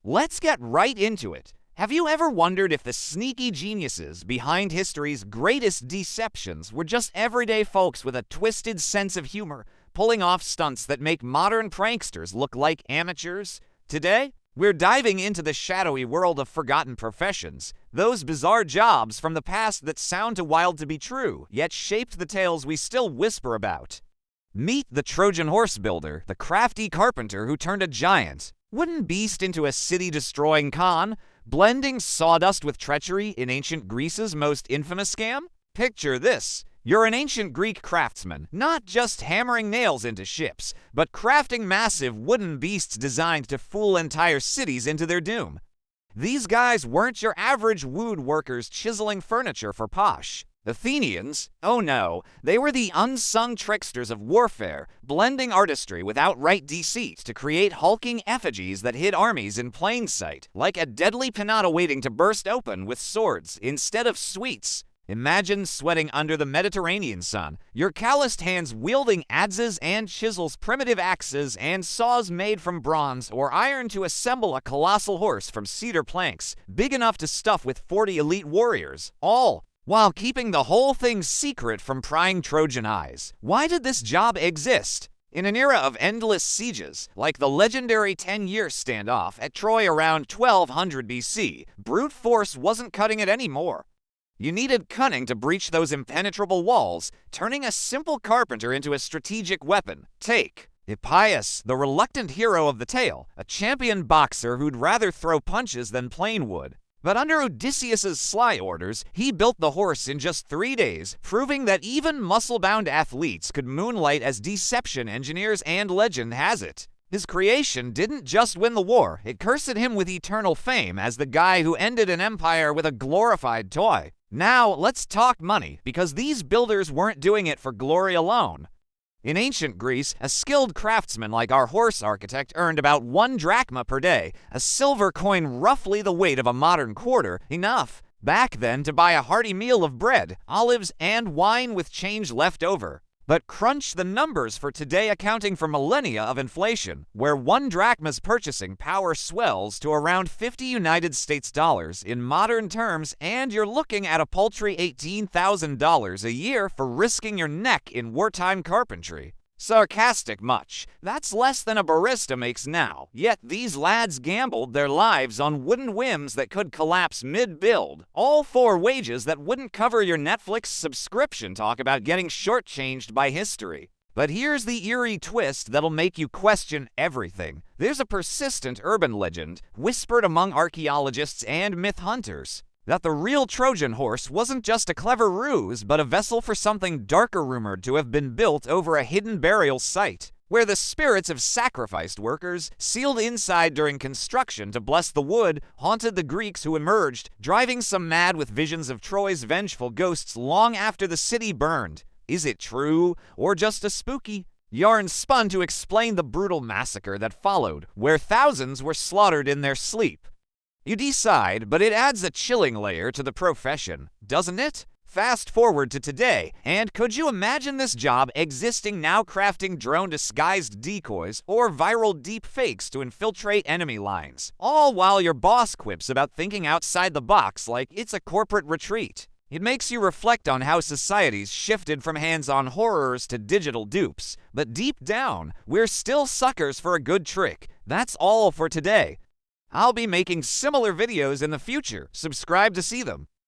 Let's get right into it. Have you ever wondered if the sneaky geniuses behind history's greatest deceptions were just everyday folks with a twisted sense of humor, pulling off stunts that make modern pranksters look like amateurs? Today, we're diving into the shadowy world of forgotten professions, those bizarre jobs from the past that sound too wild to be true, yet shaped the tales we still whisper about. Meet the Trojan Horse builder, the crafty carpenter who turned a giant, wooden beast into a city-destroying con, blending sawdust with treachery in ancient Greece's most infamous scam? Picture this. You're an ancient Greek craftsman, not just hammering nails into ships, but crafting massive wooden beasts designed to fool entire cities into their doom. These guys weren't your average woodworkers chiseling furniture for posh. Athenians? Oh no, they were the unsung tricksters of warfare, blending artistry with outright deceit to create hulking effigies that hid armies in plain sight, like a deadly pinata waiting to burst open with swords instead of sweets. Imagine sweating under the Mediterranean sun, your calloused hands wielding adzes and chisels, primitive axes, and saws made from bronze or iron to assemble a colossal horse from cedar planks, big enough to stuff with 40 elite warriors, all while keeping the whole thing secret from prying Trojan eyes. Why did this job exist? In an era of endless sieges, like the legendary 10-year standoff at Troy around 1200 BC, brute force wasn't cutting it anymore. You needed cunning to breach those impenetrable walls, turning a simple carpenter into a strategic weapon. Take Hippias, the reluctant hero of the tale, a champion boxer who'd rather throw punches than plain wood. But under Odysseus's sly orders, he built the horse in just 3 days, proving that even muscle-bound athletes could moonlight as deception engineers, and legend has it, his creation didn't just win the war, it cursed him with eternal fame as the guy who ended an empire with a glorified toy. Now, let's talk money, because these builders weren't doing it for glory alone. In ancient Greece, a skilled craftsman like our horse architect earned about 1 drachma per day, a silver coin roughly the weight of a modern quarter, enough back then to buy a hearty meal of bread, olives, and wine with change left over. But crunch the numbers for today, accounting for millennia of inflation, where 1 drachma's purchasing power swells to around 50 United States dollars in modern terms, and you're looking at a paltry $18,000 a year for risking your neck in wartime carpentry. Sarcastic much? That's less than a barista makes now, yet these lads gambled their lives on wooden whims that could collapse mid-build, all for wages that wouldn't cover your Netflix subscription. Talk about getting shortchanged by history. But here's the eerie twist that'll make you question everything. There's a persistent urban legend, whispered among archaeologists and myth hunters, that the real Trojan horse wasn't just a clever ruse, but a vessel for something darker, rumored to have been built over a hidden burial site, where the spirits of sacrificed workers, sealed inside during construction to bless the wood, haunted the Greeks who emerged, driving some mad with visions of Troy's vengeful ghosts long after the city burned. Is it true, or just a spooky yarn spun to explain the brutal massacre that followed, where thousands were slaughtered in their sleep? You decide, but it adds a chilling layer to the profession, doesn't it? Fast forward to today, and could you imagine this job existing now, crafting drone-disguised decoys or viral deep fakes to infiltrate enemy lines, all while your boss quips about thinking outside the box like it's a corporate retreat? It makes you reflect on how society's shifted from hands-on horrors to digital dupes, but deep down, we're still suckers for a good trick. That's all for today. I'll be making similar videos in the future. Subscribe to see them.